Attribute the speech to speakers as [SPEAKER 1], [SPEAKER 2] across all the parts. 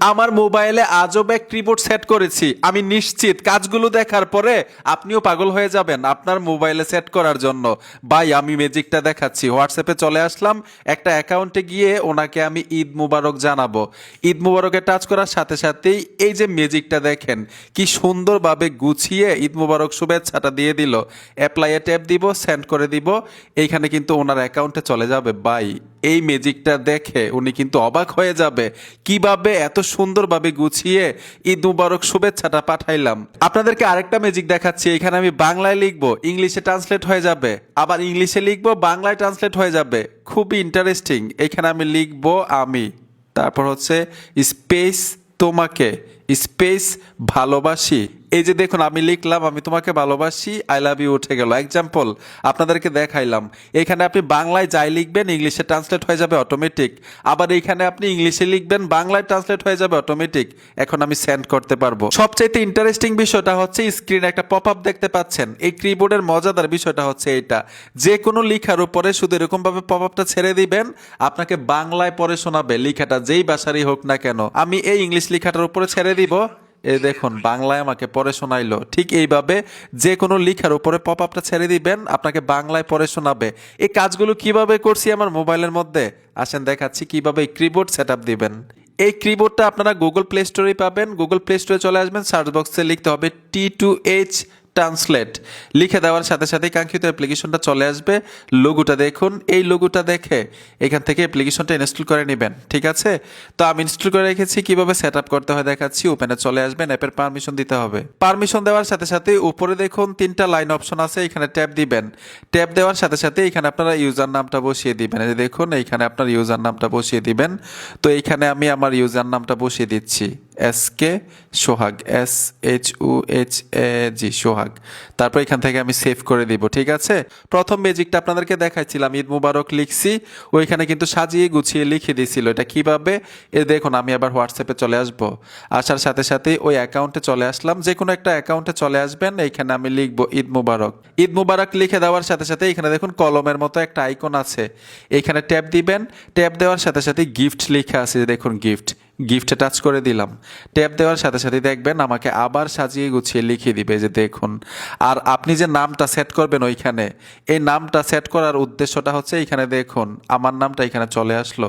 [SPEAKER 1] আমার মোবাইলে আজব এক কিবোর্ড সেট করেছি। আমি নিশ্চিত কাজগুলো দেখার পরে আপনিও পাগল হয়ে যাবেন আপনার মোবাইলে সেট করার জন্য। ভাই আমি ম্যাজিকটা দেখাচ্ছি। হোয়াটসঅ্যাপে চলে আসলাম, একটা অ্যাকাউন্টে গিয়ে ওনাকে আমি ঈদ মুবারক জানাবো। ঈদ মুবারকে টাচ করার সাথে সাথেই এই যে ম্যাজিকটা দেখেন কি সুন্দরভাবে গুছিয়ে ঈদ মুবারক শুভেচ্ছাটা দিয়ে দিল। অ্যাপ্লাইয়ে ট্যাপ দিব, সেন্ড করে দিব, এইখানে কিন্তু ওনার অ্যাকাউন্টে চলে যাবে। ভাই এই ম্যাজিকটা দেখে উনি কিন্তু অবাক হয়ে যাবে কিভাবে এত সুন্দরভাবে গুছিয়ে ঈদ মুবারক শুভেচ্ছাটা পাঠাইলাম। আপনাদেরকে আরেকটা ম্যাজিক দেখাচ্ছি। এখানে আমি বাংলায় লিখবো, ইংলিশে ট্রান্সলেট হয়ে যাবে, আবার ইংলিশে লিখবো, বাংলায় ট্রান্সলেট হয়ে যাবে। খুবই ইন্টারেস্টিং। এখানে আমি লিখবো আমি, তারপর হচ্ছে স্পেস তোমাকে, স্পেস ভালোবাসি। এই যে দেখুন আমি লিখলাম আমি তোমাকে ভালোবাসি, আই লাভ ইউ উঠে গেল। এক্সাম্পল আপনাদেরকে দেখাইলাম। এখানে আপনি বাংলায় যাই লিখবেন ইংলিশে ট্রান্সলেট হয়ে যাবে অটোমেটিক, আবার এইখানে আপনি ইংলিশে লিখবেন বাংলায় ট্রান্সলেট হয়ে যাবে অটোমেটিক। এখন আমি সেন্ড করতে পারবো। সবচাইতে ইন্টারেস্টিং বিষয়টা হচ্ছে স্ক্রিনে একটা পপ আপ দেখতে পাচ্ছেন। এই কিবোর্ডের মজাদার বিষয়টা হচ্ছে এটা, যে কোনো লেখার উপরে শুধু এরকম ভাবে পপ আপটা ছেড়ে দিবেন, আপনাকে বাংলায় পড়ে শোনাবে লেখাটা যেই ভাষারই হোক না কেন। আমি এই ইংলিশ লেখাটার উপরে ছেড়ে দিব, এই দেখুন বাংলায় আমাকে পড়ে শোনাইলো। ঠিক এইভাবে যে কোনো লেখার উপরে পপ আপটা ছেড়ে দিবেন, আপনাকে বাংলায় পড়ে শোনাবে। এই কাজগুলো কিভাবে করছি আমার মোবাইলের মধ্যে, আসেন দেখাচ্ছি কিভাবে এই কিবোর্ড সেট আপ দিবেন। এই কিবোর্ডটা আপনারা গুগল প্লে স্টোরে পাবেন। গুগল প্লে স্টোরে চলে আসবেন, সার্চ বক্সে লিখতে হবে T2H ট্রান্সলেট। লিখে দেওয়ার সাথে সাথে কাঙ্ক্ষিত অ্যাপ্লিকেশনটা চলে আসবে। লোগোটা দেখুন, এই লোগোটা দেখে এখান থেকে অ্যাপ্লিকেশনটা ইনস্টল করে নেবেন। ঠিক আছে, তো আমি ইনস্টল করে রেখেছি। কিভাবে সেট আপ করতে হয় দেখাচ্ছি। ওপেনে চলে আসবেন, অ্যাপের পারমিশন দিতে হবে। পারমিশন দেওয়ার সাথে সাথে উপরে দেখুন তিনটা লাইন অপশন আছে, এখানে ট্যাপ দিবেন। ট্যাপ দেওয়ার সাথে সাথে এখানে আপনারা ইউজার নামটা বসিয়ে দিবেন। এই দেখুন এইখানে আপনার ইউজার নামটা বসিয়ে দিবেন। তো এইখানে আমি আমার ইউজার নামটা বসিয়ে দিচ্ছি, SK সোহাগ, SHUHAG সোহাগ। তারপর এখান থেকে আমি সেভ করে দিব। ঠিক আছে, প্রথম ম্যাজিকটা আপনাদেরকে দেখাইছিলাম, ঈদ মুবারক লিখছি, ওইখানে কিন্তু সাজিয়ে গুছিয়ে লিখে দিয়েছিল। এটা কিভাবে, এ দেখুন আমি আবার হোয়াটসঅ্যাপে চলে আসব। আসার সাথে সাথে ওই অ্যাকাউন্টে চলে আসলাম, যে কোনো একটা অ্যাকাউন্টে চলে আসবেন। এইখানে আমি লিখবো ঈদ মুবারক। ঈদ মুবারক লিখে দেওয়ার সাথে সাথে এখানে দেখুন কলমের মতো একটা আইকন আছে, এইখানে ট্যাপ দিবেন। ট্যাপ দেওয়ার সাথে সাথে গিফট লেখা আছে, দেখুন গিফট, গিফটে টাচ করে দিলাম। ট্যাপ দেওয়ার সাথে সাথে দেখবেন আমাকে আবার সাজিয়ে গুছিয়ে লিখিয়ে দিবে, যে দেখুন। আর আপনি যে নামটা সেট করবেন ওইখানে, এই নামটা সেট করার উদ্দেশ্যটা হচ্ছে এইখানে দেখুন আমার নামটা এখানে চলে আসলো,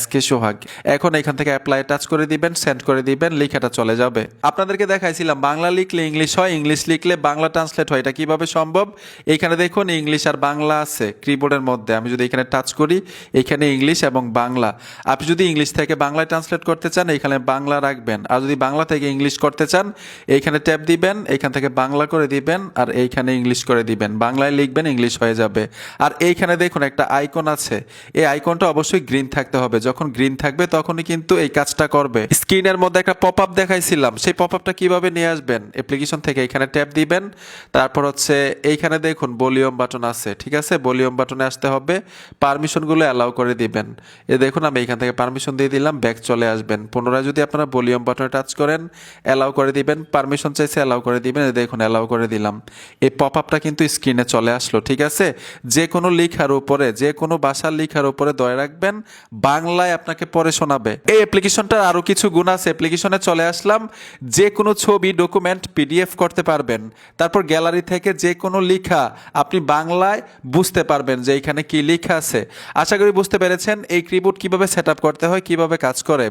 [SPEAKER 1] SK সোহাগ। এখন এখান থেকে অ্যাপ্লাই টাচ করে দিবেন, সেন্ড করে দিবেন, লেখাটা চলে যাবে। আপনাদেরকে দেখাইছিলাম বাংলা লিখলে ইংলিশ হয়, ইংলিশ লিখলে বাংলা ট্রান্সলেট হয়। এটা কিভাবে সম্ভব, এইখানে দেখুন ইংলিশ আর বাংলা আছে কিবোর্ডের মধ্যে। আমি যদি এখানে টাচ করি, এখানে ইংলিশ এবং বাংলা। আপনি যদি ইংলিশ থেকে বাংলায় ট্রান্সলেট করতে চান এখানে বাংলা রাখবেন, আর যদি বাংলা থেকে ইংলিশ করতে চান এইখানে ট্যাপ দিবেন, এখান থেকে বাংলা করে দিবেন, আর এইখানে ইংলিশ করে দিবেন। বাংলায় লিখবেন, ইংলিশ হয়ে যাবে। আর এইখানে দেখুন একটা আইকন আছে, এই আইকনটা অবশ্যই গ্রিন থাকতে হবে। যখন গ্রিন থাকবে তখনই কিন্তু এই কাজটা করবে। স্ক্রিনের মধ্যে একটা পপ আপ দেখাইছিলাম, সেই পপ আপটা কিভাবে নিয়ে আসবেন, অ্যাপ্লিকেশন থেকে এখানে ট্যাপ দিবেন। তারপর হচ্ছে এইখানে দেখুন ভলিউম বাটন আছে। ঠিক আছে, ভলিউম বাটনে আসতে হবে, পারমিশনগুলো অ্যালাউ করে দিবেন। এ দেখুন আমি এখান থেকে পারমিশন দিয়ে দিলাম, ব্যাক চলে আসবেন। পুনরায় যদি আপনারা ভলিউম বাটনে টাচ করেন, অ্যালাউ করে দিবেন, পারমিশন চাইছে অ্যালাউ করে দিবেন। দেখুন অ্যালাউ করে দিলাম, এই পপ আপটা কিন্তু স্ক্রিনে চলে আসলো। ঠিক আছে, যে কোনো লেখার উপরে, যে কোনো ভাষার লেখার উপরে ধরে রাখবেন, বাংলায় আপনাকে পড়ে শোনাবে। এই অ্যাপ্লিকেশনটার আরো কিছু গুণ আছে। অ্যাপ্লিকেশনে চলে আসলাম, যে কোনো ছবি ডকুমেন্ট PDF করতে পারবেন। তারপর গ্যালারি থেকে যে কোনো লেখা আপনি বাংলায় বুঝতে পারবেন যে এখানে কি লেখা আছে। আশা করি বুঝতে পেরেছেন এই কিবোর্ড কিভাবে সেট আপ করতে হয়, কিভাবে কাজ করে।